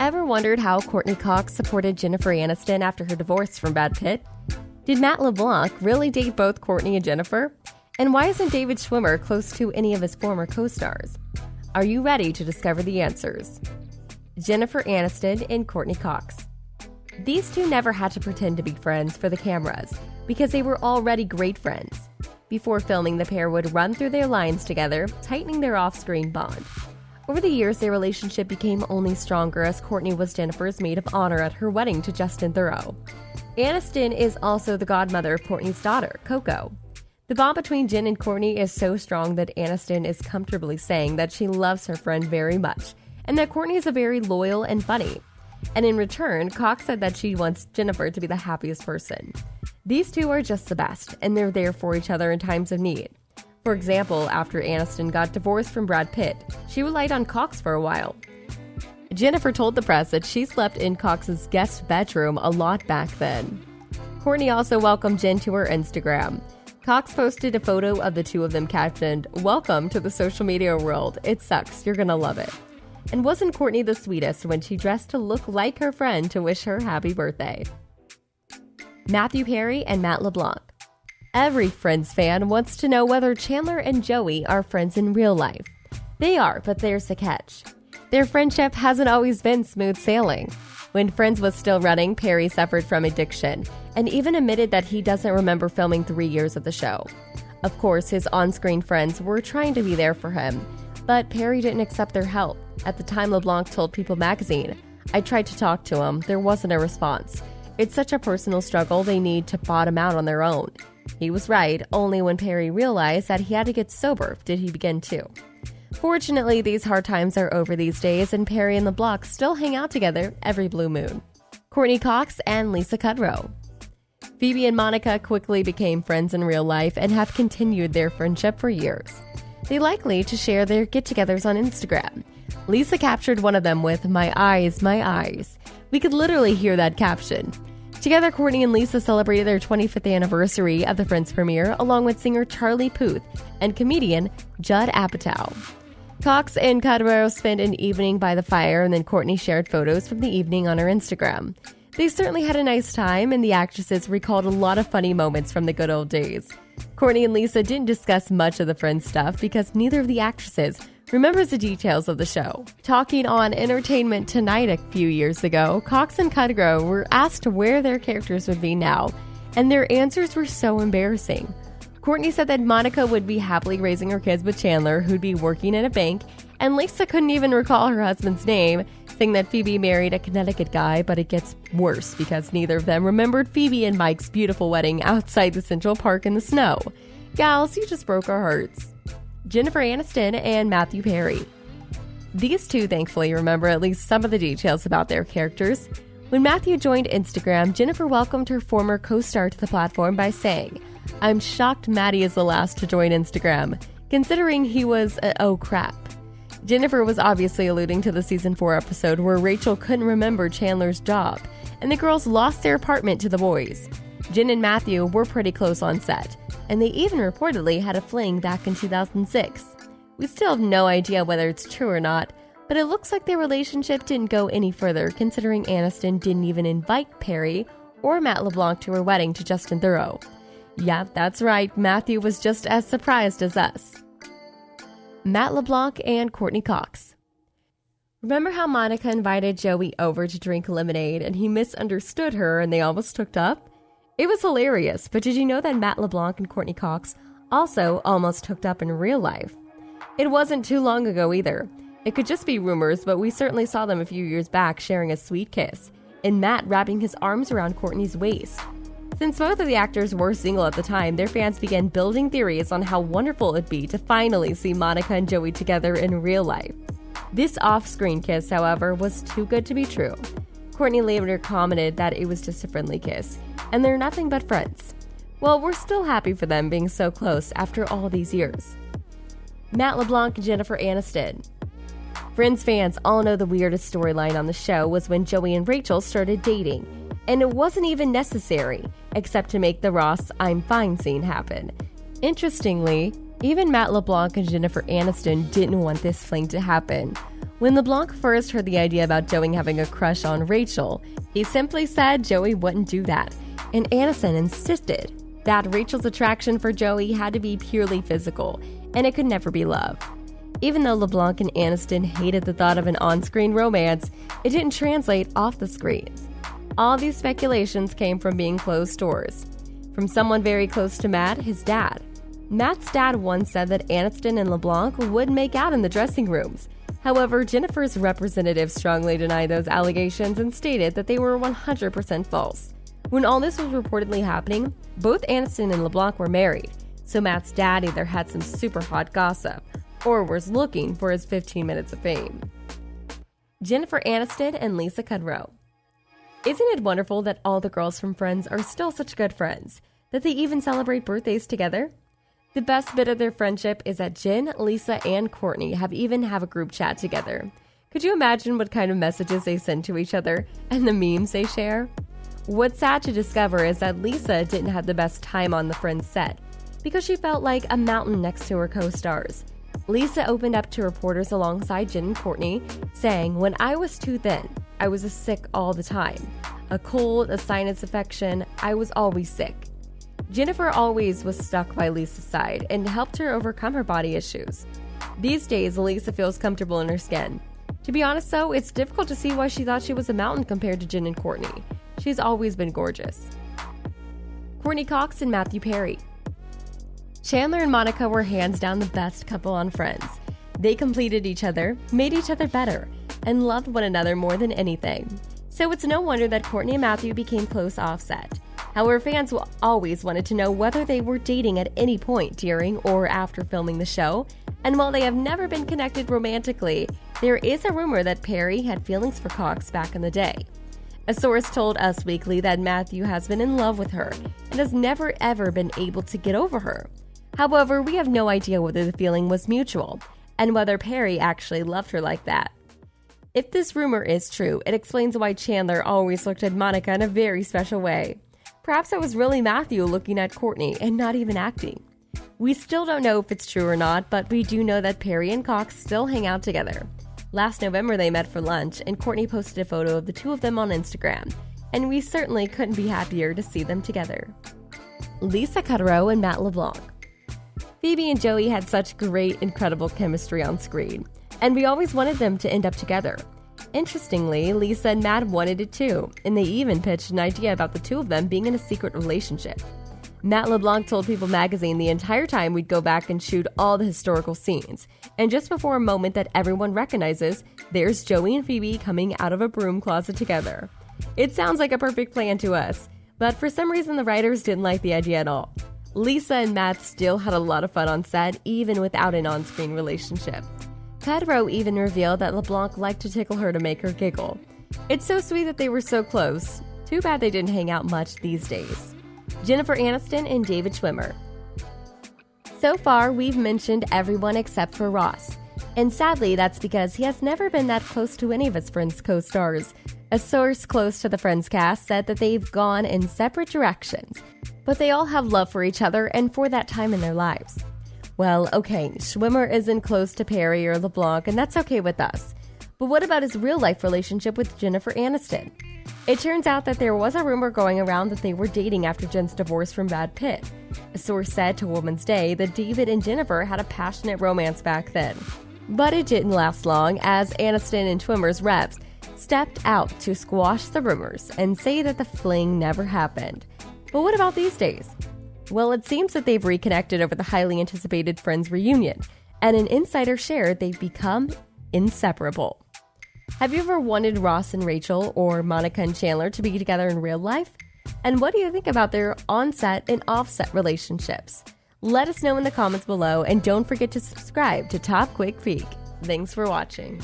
Ever wondered how Courteney Cox supported Jennifer Aniston after her divorce from Brad Pitt? Did Matt LeBlanc really date both Courteney and Jennifer? And why isn't David Schwimmer close to any of his former co-stars? Are you ready to discover the answers? Jennifer Aniston and Courteney Cox. These two never had to pretend to be friends for the cameras because they were already great friends. Before filming, the pair would run through their lines together, tightening their off-screen bond. Over the years, their relationship became only stronger as Courteney was Jennifer's maid of honor at her wedding to Justin Theroux. Aniston is also the godmother of Courteney's daughter, Coco. The bond between Jen and Courteney is so strong that Aniston is comfortably saying that she loves her friend very much, and that Courteney is a very loyal and funny. And in return, Cox said that she wants Jennifer to be the happiest person. These two are just the best, and they're there for each other in times of need. For example, after Aniston got divorced from Brad Pitt, she relied on Cox for a while. Jennifer told the press that she slept in Cox's guest bedroom a lot back then. Courteney also welcomed Jen to her Instagram. Cox posted a photo of the two of them captioned, "Welcome to the social media world. It sucks. You're gonna love it." And wasn't Courteney the sweetest when she dressed to look like her friend to wish her happy birthday? Matthew Perry and Matt LeBlanc. Every Friends fan wants to know whether Chandler and Joey are friends in real life. They are, but there's the catch. Their friendship hasn't always been smooth sailing. When Friends was still running, Perry suffered from addiction and even admitted that he doesn't remember filming 3 years of the show. Of course, his on-screen friends were trying to be there for him, but Perry didn't accept their help. At the time, LeBlanc told People magazine, "I tried to talk to him. There wasn't a response. It's such a personal struggle they need to bottom out on their own." He was right. Only when Perry realized that he had to get sober did he begin to. Fortunately, these hard times are over these days, and Perry and LeBlanc still hang out together every blue moon. Courteney Cox and Lisa Kudrow. Phoebe and Monica quickly became friends in real life and have continued their friendship for years. They likely to share their get-togethers on Instagram. Lisa captured one of them with "My eyes, my eyes." We could literally hear that caption. Together, Courteney and Lisa celebrated their 25th anniversary of the Friends premiere, along with singer Charlie Puth and comedian Judd Apatow. Cox and Kudrow spent an evening by the fire, and then Courteney shared photos from the evening on her Instagram. They certainly had a nice time, and the actresses recalled a lot of funny moments from the good old days. Courteney and Lisa didn't discuss much of the Friends stuff because neither of the actresses remembers the details of the show. Talking on Entertainment Tonight a few years ago, Cox and Kudrow were asked where their characters would be now, and their answers were so embarrassing. Courteney said that Monica would be happily raising her kids with Chandler, who'd be working at a bank, and Lisa couldn't even recall her husband's name, saying that Phoebe married a Connecticut guy, but it gets worse because neither of them remembered Phoebe and Mike's beautiful wedding outside the Central Park in the snow. Gals, you just broke our hearts. Jennifer Aniston and Matthew Perry. These two thankfully remember at least some of the details about their characters. When Matthew joined Instagram, Jennifer welcomed her former co-star to the platform by saying, "I'm shocked Matty is the last to join Instagram, considering he was oh crap." Jennifer was obviously alluding to the season 4 episode where Rachel couldn't remember Chandler's job, and the girls lost their apartment to the boys. Jen and Matthew were pretty close on set, and they even reportedly had a fling back in 2006. We still have no idea whether it's true or not, but it looks like their relationship didn't go any further considering Aniston didn't even invite Perry or Matt LeBlanc to her wedding to Justin Theroux. Yeah, that's right, Matthew was just as surprised as us. Matt LeBlanc and Courteney Cox. Remember how Monica invited Joey over to drink lemonade and he misunderstood her and they almost hooked up? It was hilarious, but did you know that Matt LeBlanc and Courteney Cox also almost hooked up in real life? It wasn't too long ago either. It could just be rumors, but we certainly saw them a few years back sharing a sweet kiss, and Matt wrapping his arms around Courteney's waist. Since both of the actors were single at the time, their fans began building theories on how wonderful it'd be to finally see Monica and Joey together in real life. This off-screen kiss, however, was too good to be true. Courteney later commented that it was just a friendly kiss, and they're nothing but friends. Well, we're still happy for them being so close after all these years. Matt LeBlanc and Jennifer Aniston. Friends fans all know the weirdest storyline on the show was when Joey and Rachel started dating, and it wasn't even necessary, except to make the Ross "I'm fine" scene happen. Interestingly, Even Matt LeBlanc and Jennifer Aniston didn't want this fling to happen. When LeBlanc first heard the idea about Joey having a crush on Rachel, he simply said Joey wouldn't do that, and Aniston insisted that Rachel's attraction for Joey had to be purely physical, and it could never be love. Even though LeBlanc and Aniston hated the thought of an on-screen romance, it didn't translate off the screens. All these speculations came from being closed doors. From someone very close to Matt, his dad. Matt's dad once said that Aniston and LeBlanc would make out in the dressing rooms. However, Jennifer's representative strongly denied those allegations and stated that they were 100% false. When all this was reportedly happening, both Aniston and LeBlanc were married, so Matt's dad either had some super hot gossip or was looking for his 15 minutes of fame. Jennifer Aniston and Lisa Kudrow. Isn't it wonderful that all the girls from Friends are still such good friends, that they even celebrate birthdays together? The best bit of their friendship is that Jen, Lisa, and Courtney have a group chat together. Could you imagine what kind of messages they send to each other and the memes they share? What's sad to discover is that Lisa didn't have the best time on the Friends set because she felt like a mountain next to her co-stars. Lisa opened up to reporters alongside Jen and Courtney, saying, "When I was too thin, I was sick all the time. A cold, a sinus infection, I was always sick." Jennifer always was stuck by Lisa's side and helped her overcome her body issues. These days, Lisa feels comfortable in her skin. To be honest though, it's difficult to see why she thought she was a mountain compared to Jen and Courtney. She's always been gorgeous. Courteney Cox and Matthew Perry. Chandler and Monica were hands down the best couple on Friends. They completed each other, made each other better, and loved one another more than anything. So it's no wonder that Courtney and Matthew became close offset. However, fans always wanted to know whether they were dating at any point during or after filming the show, and while they have never been connected romantically, there is a rumor that Perry had feelings for Cox back in the day. A source told Us Weekly that Matthew has been in love with her and has never ever been able to get over her. However, we have no idea whether the feeling was mutual and whether Perry actually loved her like that. If this rumor is true, it explains why Chandler always looked at Monica in a very special way. Perhaps it was really Matthew looking at Courtney and not even acting. We still don't know if it's true or not, but we do know that Perry and Cox still hang out together. Last November they met for lunch, and Courtney posted a photo of the two of them on Instagram, and we certainly couldn't be happier to see them together. Lisa Kudrow and Matt LeBlanc. Phoebe and Joey had such great, incredible chemistry on screen, and we always wanted them to end up together. Interestingly, Lisa and Matt wanted it too, and they even pitched an idea about the two of them being in a secret relationship. Matt LeBlanc told People magazine the entire time we'd go back and shoot all the historical scenes, and just before a moment that everyone recognizes, there's Joey and Phoebe coming out of a broom closet together. It sounds like a perfect plan to us, but for some reason the writers didn't like the idea at all. Lisa and Matt still had a lot of fun on set, even without an on-screen relationship. Kudrow even revealed that LeBlanc liked to tickle her to make her giggle. It's so sweet that they were so close. Too bad they didn't hang out much these days. Jennifer Aniston and David Schwimmer. So far, we've mentioned everyone except for Ross. And sadly, that's because he has never been that close to any of his Friends co-stars. A source close to the Friends cast said that they've gone in separate directions, but they all have love for each other and for that time in their lives. Well, okay, Schwimmer isn't close to Perry or LeBlanc, and that's okay with us. But what about his real-life relationship with Jennifer Aniston? It turns out that there was a rumor going around that they were dating after Jen's divorce from Brad Pitt. A source said to Woman's Day that David and Jennifer had a passionate romance back then. But it didn't last long, as Aniston and Schwimmer's reps stepped out to squash the rumors and say that the fling never happened. But what about these days? Well, it seems that they've reconnected over the highly anticipated Friends reunion, and an insider shared they've become inseparable. Have you ever wanted Ross and Rachel or Monica and Chandler to be together in real life? And what do you think about their on-set and off-set relationships? Let us know in the comments below, and don't forget to subscribe to Top Quick Peek. Thanks for watching.